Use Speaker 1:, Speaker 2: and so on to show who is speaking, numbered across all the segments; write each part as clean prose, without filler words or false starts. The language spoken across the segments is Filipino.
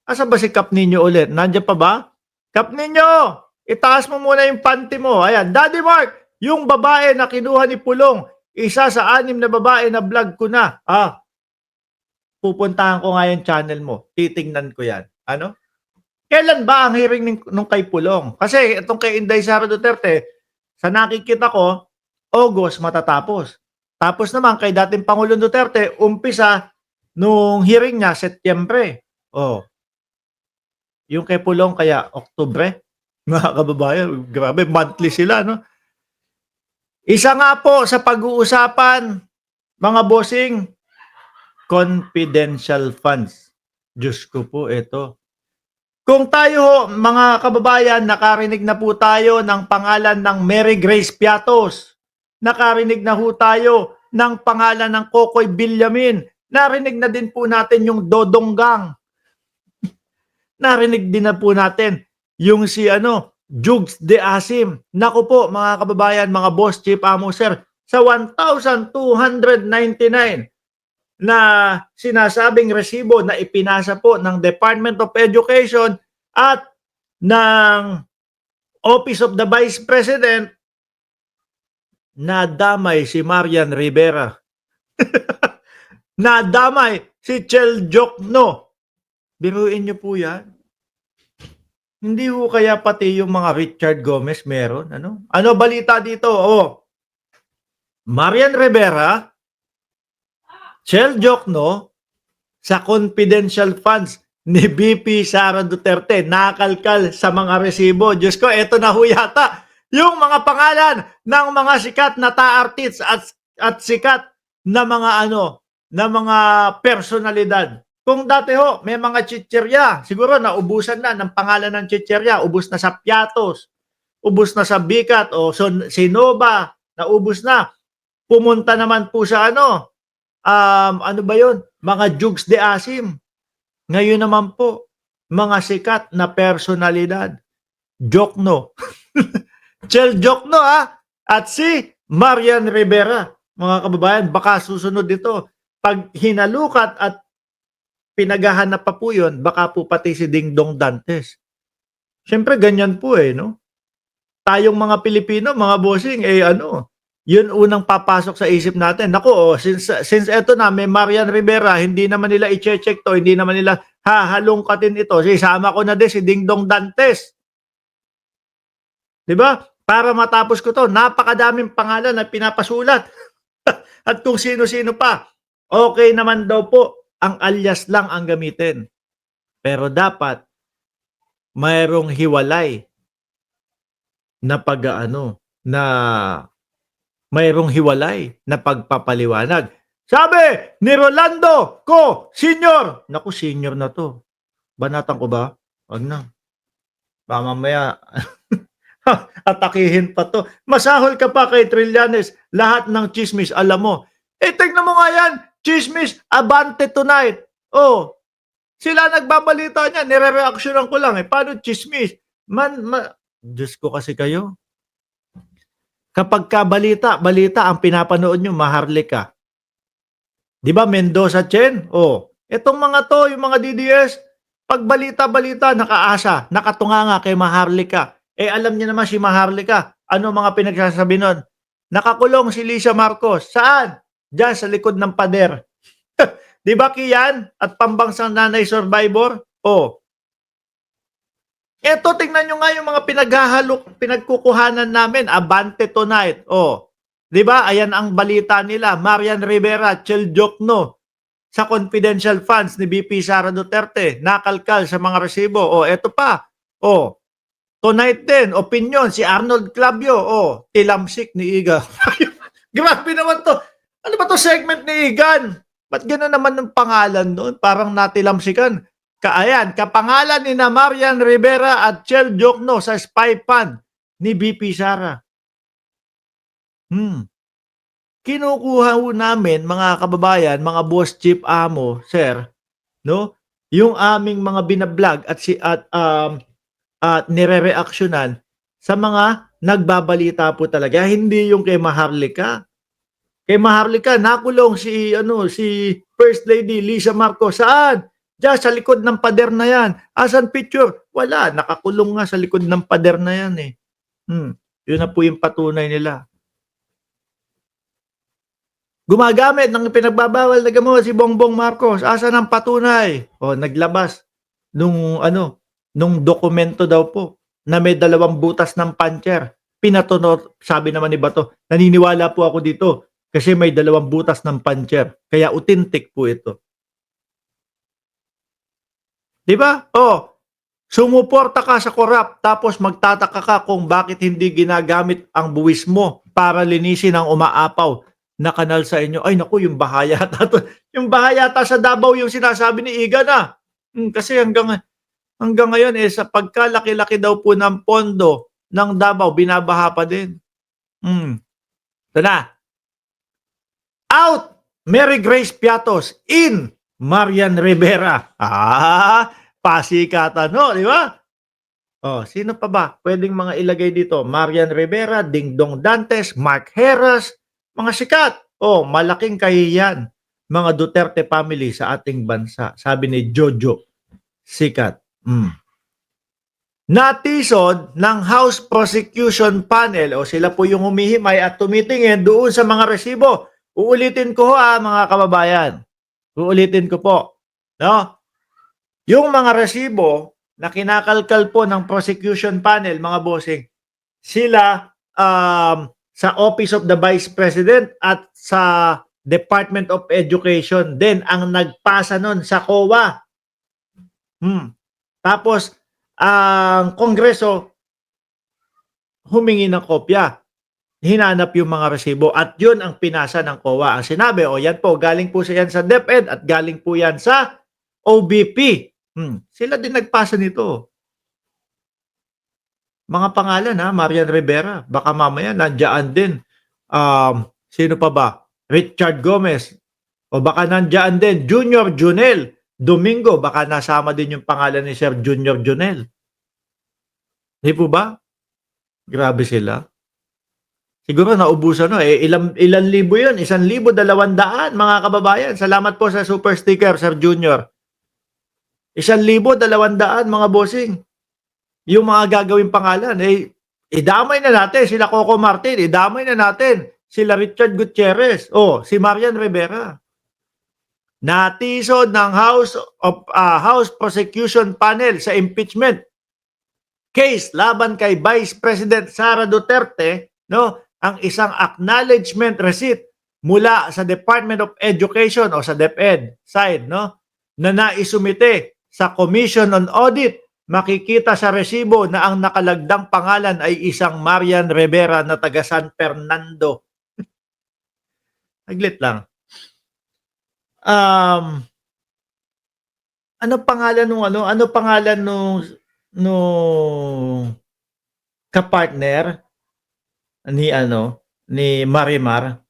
Speaker 1: Asan ba si Kap Nino ulit? Nandiyan pa ba? Kap Nino, itaas mo muna yung panty mo. Ayan, Daddy Mark, yung babae na kinuha ni Pulong, isa sa 6 na babae na vlog ko na. Pupuntahan ko nga yung channel mo. Titingnan ko yan. Ano? Kailan ba ang hearing nung kay Pulong? Kasi itong kay Inday Sara Duterte, sa nakikita ko, August matatapos. Tapos naman kay dating Pangulong Duterte, umpisa nung hearing niya, Setyembre. Yung kay Pulong kaya Oktubre. Mga kababayan, grabe, monthly sila, no? Isa nga po sa pag-uusapan, mga bossing, confidential funds. Diyos ko po, ito. Kung tayo, mga kababayan, nakarinig na po tayo ng pangalan ng Mary Grace Piatos. Nakarinig na po tayo ng pangalan ng Kokoy Villamin. Narinig na din po natin yung Dodonggang. Narinig din na po natin yung si Jugs de Asim. Naku po mga kababayan, mga boss, chief amo sir, sa 1,299 na sinasabing resibo na ipinasa po ng Department of Education at ng Office of the Vice President, nadamay si Marian Rivera. Nadamay si Chel Jokno. Biruin niyo po yan. Hindi ho kaya pati yung mga Richard Gomez meron? Ano balita dito? Marian Rivera, Chel Jokno, sa confidential funds ni VP Sara Duterte, nakalkal sa mga resibo. Diyos ko, eto na ho yata yung mga pangalan ng mga sikat na ta-artists at sikat na mga na mga personalidad. Kung dati ho, may mga chicherya, siguro naubusan na ng pangalan ng chicherya, ubus na sa Piatos, ubus na sa Bicat o Sinova, naubos na. Pumunta naman po sa ano ba yun? Mga Jugs de Asim. Ngayon naman po, mga sikat na personalidad. Jokno. Chel Jokno at si Marian Rivera. Mga kababayan, baka susunod dito. Pag hinalukat at pinaghahanap pa po yun, baka po pati si Dingdong Dantes. Siyempre, ganyan po no? Tayong mga Pilipino, mga bossing, yun unang papasok sa isip natin. Naku, since eto na, may Marian Rivera, hindi naman nila i-check to, hindi naman nila hahalungkatin ito. Isama ko na din si Dingdong Dantes. Diba? Para matapos ko to, napakadaming pangalan na pinapasulat. At kung sino-sino pa, okay naman daw po, ang alias lang ang gamitin. Pero dapat mayroong hiwalay na mayroong hiwalay na pagpapaliwanag. Sabi ni Rolando Co. Senior. Naku, senior na to. Banatan ko ba? Wag na. Baka mamaya atakihin pa to. Masahol ka pa kay Trillanes. Lahat ng chismis, alam mo. Tignan mo nga yan. Chismis, abante tonight. Sila nagbabalita niya. Nire-reactionan ko lang. Paano chismis? Diyos ko kasi kayo. Kapag balita ang pinapanood nyo, Maharlika. Di ba, Mendoza Chen? Itong mga to, yung mga DDS, pag balita, nakaasa, nakatunganga kay Maharlika. Alam niya naman si Maharlika, ano mga pinagsasabi nun? Nakakulong si Lisa Marcos. Saan? Diyan sa likod ng pader. Di ba, Kian? At pambansang nanay survivor? Eto, tingnan nyo nga yung mga pinagkukuhanan namin. Abante tonight. Di ba? Ayan ang balita nila. Marian Rivera, Chel Jokno, sa confidential funds ni VP Sara Duterte, nakalkal sa mga resibo. Eto pa. Tonight din, opinion, si Arnold Clavio. Tilamsik ni Iga. Grabe naman to. Ano ba to segment ni Igan? Ba't gano'n naman ng pangalan doon? Parang natilamsikan. Kapangalan ni na Marian Rivera at Chel Jokno sa spy fund ni VP Sara. Kinukuha ho namin, mga kababayan, mga boss, chief amo, sir, no? Yung aming mga binablog at nire-reactionan sa mga nagbabalita po talaga, hindi yung kay Maharlika. Kay Maharlika, nakulong si First Lady Lisa Marcos. Saan? Diyan sa likod ng pader na yan. Asan picture? Wala, nakakulong nga sa likod ng pader na yan eh. Yun na po yung patunay nila. Gumagamit ng pinagbabawal na gamot si Bongbong Marcos. Asan ang patunay? O, naglabas nung dokumento daw po na may 2 butas ng puncher. Pinatunod, sabi naman ni Bato, naniniwala po ako dito kasi may 2 butas ng puncher. Kaya authentic po ito. Di ba? O, sumuporta ka sa korap tapos magtataka ka kung bakit hindi ginagamit ang buwis mo para linisin ang umaapaw na kanal sa inyo. Ay naku, yung bahayata to. Yung bahayata sa Davao yung sinasabi ni Iga na. Kasi hanggang ngayon sa pagkalaki-laki daw po ng pondo ng Davao, binabaha pa din. Ito na. Out! Mary Grace Piatos in Marian Rivera. Pasikatan, no? Di ba? Sino pa ba? Pwedeng mga ilagay dito. Marian Rivera, Dingdong Dantes, Mark Heras, mga sikat. Malaking kahihiyan. Mga Duterte family sa ating bansa. Sabi ni Jojo. Sikat. Natisod ng House Prosecution Panel sila po yung humihimay at tumitingin doon sa mga resibo. Uulitin ko mga kababayan. Uulitin ko po. No? Yung mga resibo na kinakalkal po ng Prosecution Panel, mga bossing, sila sa Office of the Vice President at sa Department of Education din ang nagpasa nun sa COA. Tapos, ang Kongreso humingi ng kopya. Hinanap yung mga resibo at yun ang pinasa ng COA. Ang sinabi, yan po, galing po yan sa DepEd at galing po yan sa OBP. Sila din nagpasa nito. Mga pangalan Marian Rivera. Baka mamaya nandiyan din. Sino pa ba? Richard Gomez. O baka nandiyan din Junior Junel Domingo. Baka nasama din yung pangalan ni Sir Junior Junel. Di po ba? Grabe sila. Siguro naubusan ilan libo yun? 1,200 mga kababayan. Salamat po sa super sticker, Sir Junior. 1,200 mga bossing. Yung mga gagawing pangalan, idamay na natin sila Coco Martin, idamay na natin sila Richard Gutierrez, si Marian Rivera. Natisod ng House Prosecution Panel sa impeachment case laban kay Vice President Sara Duterte, ang isang acknowledgement receipt mula sa Department of Education sa DepEd side, na naisumite sa Commission on Audit. Makikita sa resibo na ang nakalagdang pangalan ay isang Marian Rivera na taga San Fernando. Saglit lang. Ano pangalan nung kapartner ni Marimar?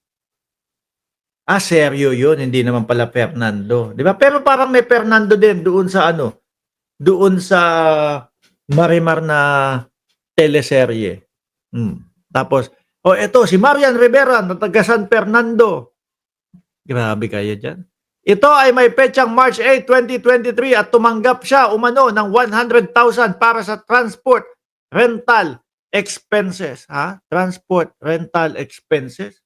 Speaker 1: Seryo yun, hindi naman pala Fernando. Di ba? Pero parang may Fernando din doon sa Marimar na teleserye. Tapos, eto si Marian Rivera na taga San Fernando. Grabe kayo dyan. Ito ay may petsang March 8, 2023 at tumanggap siya umano ng 100,000 para sa transport rental expenses. Transport rental expenses.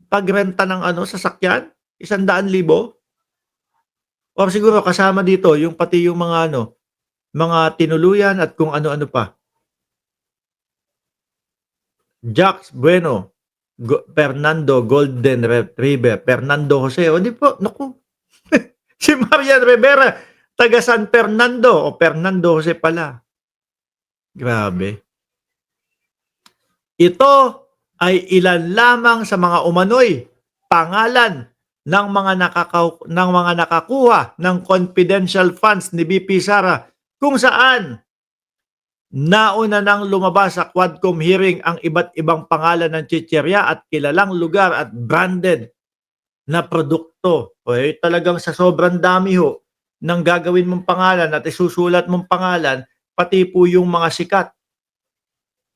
Speaker 1: Pagrenta ng sasakyan, 100,000. Or siguro kasama dito yung pati yung mga mga tinuluyan at kung ano-ano pa. Jax Bueno, Fernando Golden Retriever, Fernando Jose, di po, naku. Si Marian Rivera, taga San Fernando, Fernando Jose pala. Grabe. Ito ay ilan lamang sa mga umano'y pangalan ng mga nakakuha ng confidential funds ni BP Sara kung saan nauna nang lumabas sa Quadcom hearing ang iba't ibang pangalan ng chicherya at kilalang lugar at branded na produkto. Talagang sa sobrang dami ng gagawin mong pangalan at isusulat mong pangalan, pati po yung mga sikat.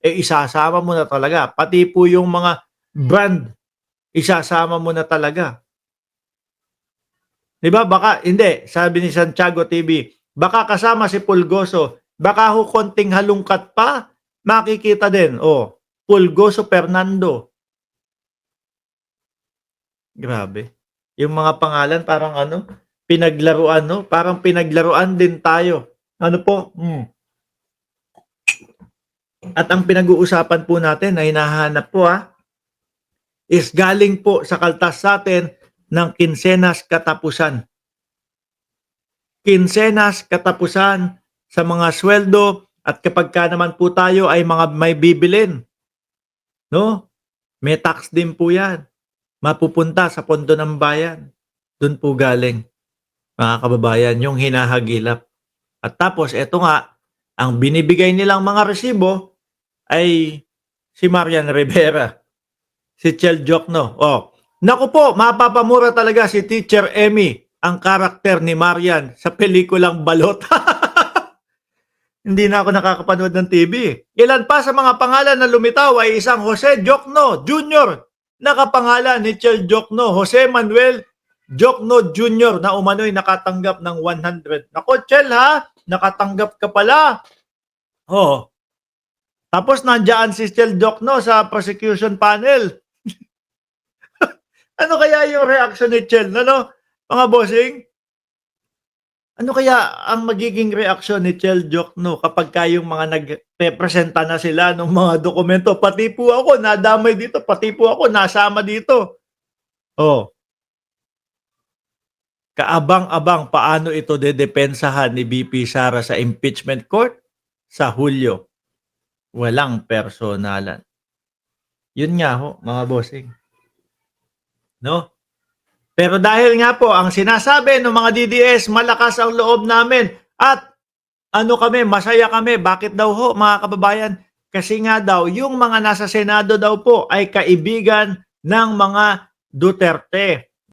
Speaker 1: Isasama mo na talaga. Pati po yung mga brand, isasama mo na talaga. 'Di ba? Baka hindi, sabi ni Santiago TV, baka kasama si Pulgoso, baka ho konting halungkat pa, makikita din. Oh, Pulgoso Fernando. Grabe. Yung mga pangalan parang ano, pinaglaruan 'no, parang pinaglaruan din tayo. Ano po? At ang pinag-uusapan po natin na hinahanap po, is galing po sa kaltas sa'tin ng Kinsenas Katapusan. Kinsenas Katapusan sa mga sweldo at kapagka naman po tayo ay mga may bibilin, 'no? May tax din po 'yan, mapupunta sa pondo ng bayan. Dun po galing, mga kababayan, yung hinahagilap. At tapos eto nga, ang binibigay nilang mga resibo ay si Marian Rivera, si Chel Jokno. Oh, naku po, mapapamura talaga si Teacher Emmy ang karakter ni Marian sa pelikulang Balot. Hindi na ako nakakapanood ng TV. Ilan pa sa mga pangalan na lumitaw ay isang Jose Jokno Jr. Nakapangalan ni Chel Jokno, Jose Manuel Jokno Jr. na umano'y nakatanggap ng 100. Nako, Chel ha, nakatanggap ka pala. Oh. Tapos nandiyan si Chel Jokno sa prosecution panel. Ano kaya yung reaction ni Chel? Ano, mga bossing? Ano kaya ang magiging reaksyon ni Chel Jokno kapag yung mga nagrepresenta na sila ng mga dokumento? Pati po ako nadamay dito, pati po ako nasama dito. Oh, kaabang-abang paano ito dedepensahan ni VP Sara sa impeachment court sa Hulyo. Walang personalan. Yun nga ho, mga bossing. No? Pero dahil nga po, ang sinasabi ng mga DDS, malakas ang loob namin at ano kami, masaya kami. Bakit daw ho, mga kababayan? Kasi nga daw, yung mga nasa Senado daw po ay kaibigan ng mga Duterte.